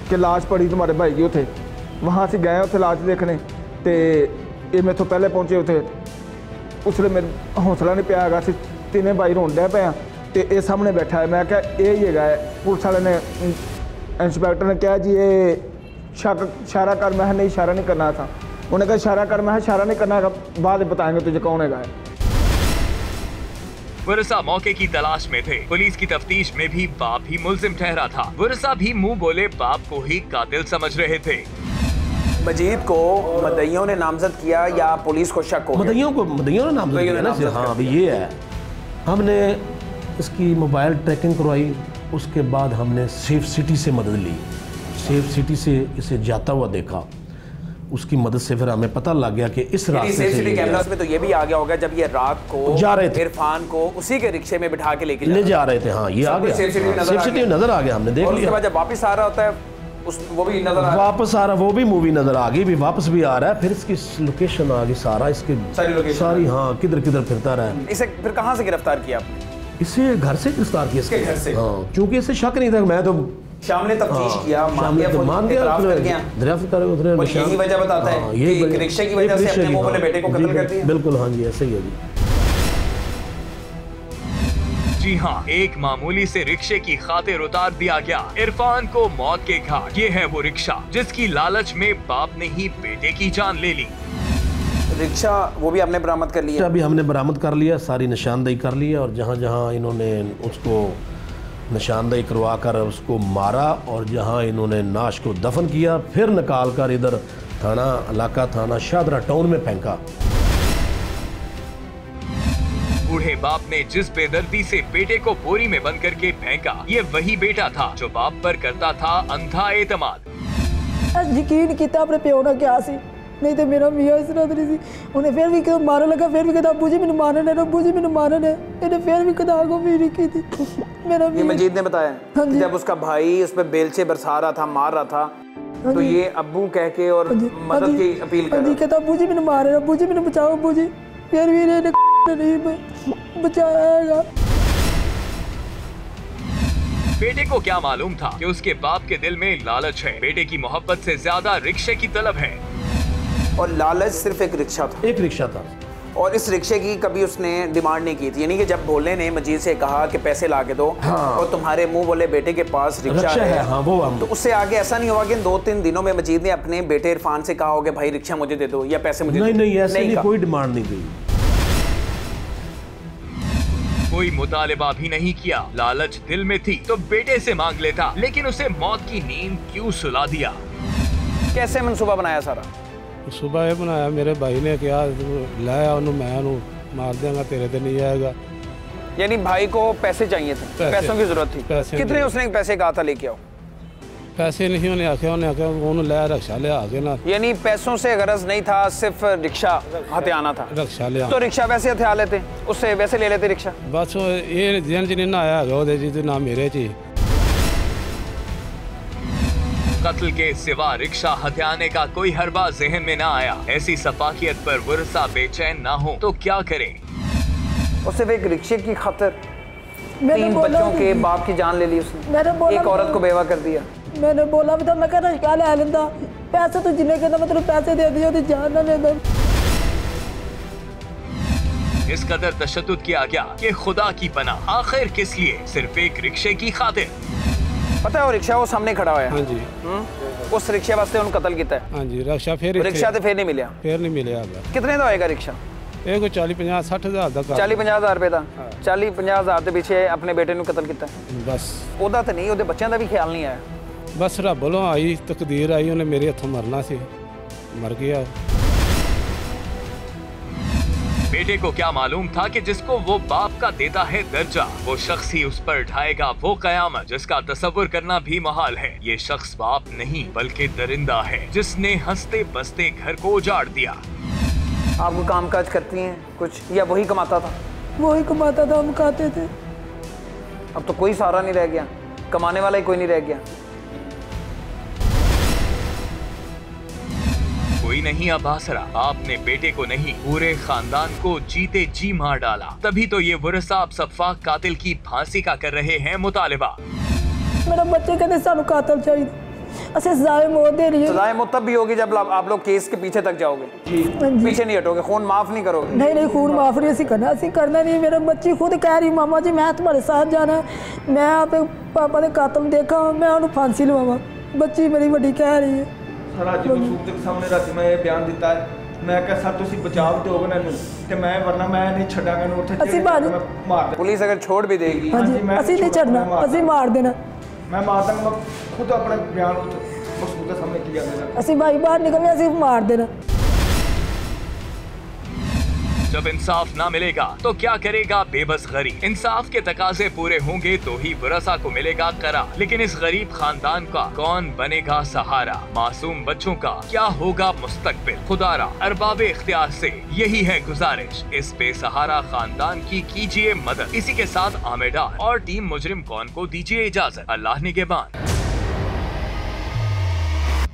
कि लाश पड़ी तुम्हारे भाई की उथे, वहाँ से गए उथे लाश देखने, तो ये मेरे तो पहले पहुँचे उथे। उसले मेरे हौसला नहीं पाया, असी तीनों भाई रोन डे पे, तो ये सामने बैठा है। मैं क्या यही है? पुलिस वाले ने, इंस्पैक्टर ने कहा जी ये शक इशारा कर, मैं नहीं इशारा नहीं करना था। उन्होंने कहा इशारा कर, मैं इशारा नहीं करना, बाद में बताएंगे तुझे कौन है। वरसा मौके की तलाश में थे। पुलिस की तफ्तीश में भी बाप ही मुलजिम ठहरा था। वरसा भी मुंह बोले बाप को ही कातिल समझ रहे थे। मजीद को मदइयों ने नामजद किया या पुलिस को शक हो? मदइयों ने नामजद किया ना। हाँ, अभी ये है, हमने इसकी मोबाइल ट्रैकिंग करवाई, उसके बाद हमने सेफ सिटी से मदद ली। सेफ सिटी से इसे जाता हुआ देखा, उसकी मदद से फिर हमें पता लग गया कि इस रास्ते से सिटी कैमरास में तो ये भी आ गया होगा जब ये रात को जा रहे थे, इरफान को उसी के रिक्शे में बिठा के ले जा रहे थे। हाँ, ये आ गया, सेफ सिटी नजर आ गया, हमने देख लिया। उसके बाद जब वापस आ रहा होता है वो भी नजर वापस आ रहा, वो भी मूवी नजर आ गई, भी वापस भी आ रहा है, फिर इसकी लोकेशन आ गई, सारा इसकी सारी हाँ, किधर किधर फिरता रहा है। इसे फिर कहाँ से गिरफ्तार किया आपने? इसे घर से गिरफ्तार किया, इसके घर से। हाँ, क्योंकि इसे शक नहीं था। मैं तो शाम ने तफ्तीश किया, मान गया, दरियाफ्त कर गया। यही वजह बताता है कि रिक्शे की वजह से अपने मुंह वाले बेटे को कत्ल कर दिया। बिल्कुल, हाँ जी, ऐसे ही है जी। जी हाँ, एक मामूली से रिक्शे की खातिर उतार दिया गया इरफान को मौत के घाट। ये है वो रिक्शा जिसकी लालच में बाप ने ही बेटे की जान ले ली। रिक्शा वो भी आपने बरामद कर लिया? अभी हमने बरामद कर लिया, सारी निशानदेही कर ली है, और जहाँ जहाँ इन्होंने उसको निशानदेही करवा कर उसको मारा और जहाँ इन्होंने नाश को दफन किया, फिर निकाल कर इधर थाना शादरा टाउन में फेंका। बूढ़े बाप ने जिस बेदर्दी से बेटे को बोरी में बंद करके फेंका, ये वही बेटा था जो बाप पर करता था अंधा एतमाद। यकीन किया अपने प्यो ने क्या सी, नहीं तो मेरा मियाँ इस तरह नहीं सी। उन्हें फिर भी कदम मारने लगा, फिर भी कहता अब्बू जी मैंने मारना है, अब्बू जी मैंने मारना है। इन्हें फिर भी कदा आगो मेरी की थी। मेरा ये मजीद ने बताया जब उसका भाई उस पर बेलचे बरसा रहा था, मार रहा था, तो ये अब्बू कह के और मदद की अपील कर रहा था। कहता अब्बू जी मैंने मारा, अब्बू जी मैंने बचाओ, अब्बू जी। फिर भी नहीं बचाएगा। बेटे को क्या मालूम था कि उसके बाप के दिल में लालच है, बेटे की मोहब्बत से ज्यादा रिक्शे की तलब है। और लालच सिर्फ एक रिक्शा था, एक रिक्शा था, और इस रिक्शे की कभी उसने डिमांड नहीं की थी। यानी कि जब भोले ने मजीद से कहा कि पैसे ला के दो, हाँ, और तुम्हारे मुंह बोले बेटे के पास रिक्शा है, हाँ, वो तो उससे आगे ऐसा नहीं हुआ कि 2-3 दिनों में मजीद ने अपने बेटे इरफान से कहा हो कि भाई रिक्शा मुझे दे दो या पैसे मुझे नहीं, ऐसे नहीं, कोई डिमांड नहीं दी, कोई मुतालिबा भी नहीं किया। लालच दिल में थी तो बेटे से मांग लेता, लेकिन उसे मौत की नींद क्यों सुला दिया? कैसे मंसूबा बनाया सारा? सुबह ये बनाया, मेरे भाई ने क्या लाया उन्होंने, मैं उन्होंने मार देंगे, तेरे ते नहीं आएगा। यानी भाई को पैसे चाहिए थे, पैसों की जरूरत थी। कितने उसने पैसे कहा था लेके आओ? पैसे नहीं उन्हें आख्या उन्होंने लाया रिक्शा ले आगे ना। यानी पैसों से गरज नहीं था, सिर्फ रिक्शा हथियाना था। रिक्शा ले तो रिक्शा वैसे हथिया लेते, उससे वैसे ले लेते रिक्शा। बस ये जन जी ना आया जी ना मेरे जी। कत्ल के सिवा रिक्शा हथियाने का कोई हरबा जहन में ना आया। ऐसी सफाकियत पर वरसा बेचैन ना हो तो क्या करे? और सिर्फ एक रिक्शे की खातिर 3 बच्चों के बाप की जान ले ली उसने, एक औरत को बेवा कर दिया। मैंने बोला भी था, मैं कहना क्या ले लेंदा, पैसे तो जिन्हें कहता मतलब पैसे दे दिए, जान ना लेंदा। इस कदर तशद्दुद किया गया कि खुदा की पनाह, आखिर किस लिए? सिर्फ एक रिक्शे की खातिर। पता है वो रिक्शा वो सामने खड़ा हुआ है, हाँ जी, उस रिक्शे वास्ते उन्होंने कत्ल किया है। हाँ जी, रिक्शा तो फिर नहीं मिला, कितने का होएगा रिक्शा? 40-50-60 हज़ार का, 40-50 हज़ार रुपए का। 40-50 हज़ार के पीछे अपने बेटे ने कत्ल किया। बस ओदा तो नहीं, ओदे बच्चों का भी ख्याल नहीं आया। बस रब वालों आई तकदीर आई, उन्हें मेरे हथों मरना सी, मर गया। बेटे को क्या मालूम था कि जिसको वो बाप का देता है दर्जा, वो शख्स ही उस पर ढाएगा वो कयामत जिसका तसव्वुर करना भी मुहाल है। ये शख्स बाप नहीं बल्कि दरिंदा है जिसने हंसते बसते घर को उजाड़ दिया। आपको काम काज करती हैं कुछ, या वही कमाता था? वही कमाता था, हम खाते थे। अब तो कोई सहारा नहीं रह गया, कमाने वाला ही कोई नहीं रह गया। कोई नहीं अब आसरा। आपने बेटे को नहीं पूरे खानदान को जीते जी मार डाला। तभी तो ये वरसा सफाक कातिल की फांसी का कर रहे हैं मुतालिबा। मेरा बच्चे कहते सानू कातिल चाहिए, अच्छा सजाए मौत दे रही है। सजाए मौत तब भी होगी जब आप लोग केस के पीछे तक जाओगे, पीछे नहीं हटोगे, खून माफ नहीं करोगे। नहीं खून माफ नहीं असी करना नहीं। मेरा बच्ची खुद कह रही मामा जी मैं तुम्हारे साथ जाना, मैं आप पापा ने कातिल देखा, मैं उन्हें फांसी लवावा। बच्ची मेरी बड़ी कह रही है। ਸਰ ਅੱਜ ਮਕਸੂਦ ਦੇ ਸਾਹਮਣੇ ਰਾਤੀ ਮੈਂ ਇਹ ਬਿਆਨ ਦਿੱਤਾ ਹੈ ਮੈਂ ਕਿਹਾ ਸਰ ਤੁਸੀਂ ਬਚਾਅ ਦਿਓਗੇ ਨਾ ਇਹਨੂੰ ਤੇ ਮੈਂ ਵਰਨਾ ਮੈਂ ਨਹੀਂ ਛੱਡਾਂਗਾ ਇਹਨੂੰ ਉੱਥੇ ਅਸੀਂ ਮਾਰ ਮਾਰ पुलिस अगर छोड़ भी देगी ਹਾਂਜੀ ਮੈਂ ਅਸੀਂ ਨਹੀਂ ਛੱਡਣਾ ਅਸੀਂ ਮਾਰ ਦੇਣਾ ਮੈਂ ਮਾਰ ਦਾਂਗਾ ਮੈਂ ਖੁਦ ਆਪਣੇ ਬਿਆਨ ਮਕਸੂਦ ਦੇ ਸਾਹਮਣੇ ਕੀ ਜਾਂਦੇ ਅਸੀਂ ਭਾਈ ਬਾਹਰ ਨਿਕਲਵੇਂ ਅਸੀਂ ਮਾਰ ਦੇਣਾ जब इंसाफ ना मिलेगा तो क्या करेगा बेबस गरीब। इंसाफ के तकाजे पूरे होंगे तो ही वरसा को मिलेगा करार। लेकिन इस गरीब खानदान का कौन बनेगा सहारा? मासूम बच्चों का क्या होगा मुस्तकबिल? खुदारा अरबाब इख्तियार से यही है गुजारिश, इस बेसहारा खानदान की कीजिए मदद। इसी के साथ आमेडार और टीम मुजरिम कौन को दीजिए इजाजत। अल्लाह निगहबान।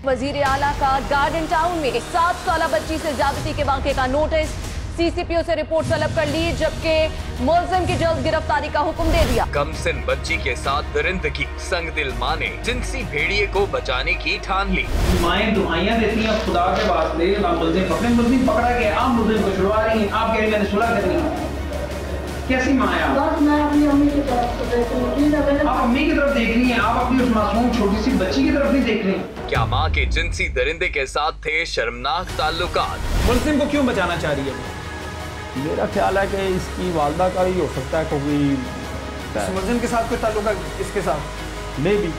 वजीर आला का गार्डन टाउन में 7 साल बच्ची से ज्यादती के वाक़े का नोटिस, सीसीपीओ से रिपोर्ट तलब कर ली, जबकि मुलजिम की जल्द गिरफ्तारी का हुक्म दे दिया। कमसिन बच्ची के साथ दरिंदगी, संगदिल माँ ने जिनसी भेड़िए को बचाने की ठान ली। माएँ दुआइयाँ देती हैं खुदा के वास्ते, मुलजिम पकड़े, मुलजिम पकड़ा गया, आप मुलजिम को छुड़वा रही हैं, आप कह रही मैंने सुलह करनी है। कैसी माँ है आप? मैं अपनी अम्मी की तरफ देख रही हूँ। आप अम्मी की तरफ देख रही हैं, आप अपनी उस मासूम छोटी सी बच्ची की तरफ नहीं देख रही हैं। क्या माँ के जिनसी दरिंदे के साथ थे शर्मनाक ताल्लुकात? मुलजिम को क्यों बचाना चाह रही है? मेरा ख्याल है कि इसकी वालदा का ही हो सकता है क्योंकि इस मुलजिम के साथ कोई ताल्लुक है इसके साथ मे भी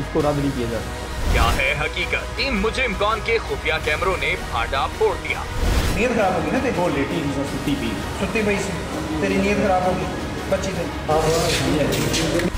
इसको रद्द नहीं किया जा सकता। क्या है हकीकत? टीम मुजरिम कौन के खुफिया कैमरों ने भांडा फोड़ दिया। नीयत खराब होगी ना तेरी, वो लेटी सुत्ती पई से तेरी नीयत खराब होगी बच्ची से।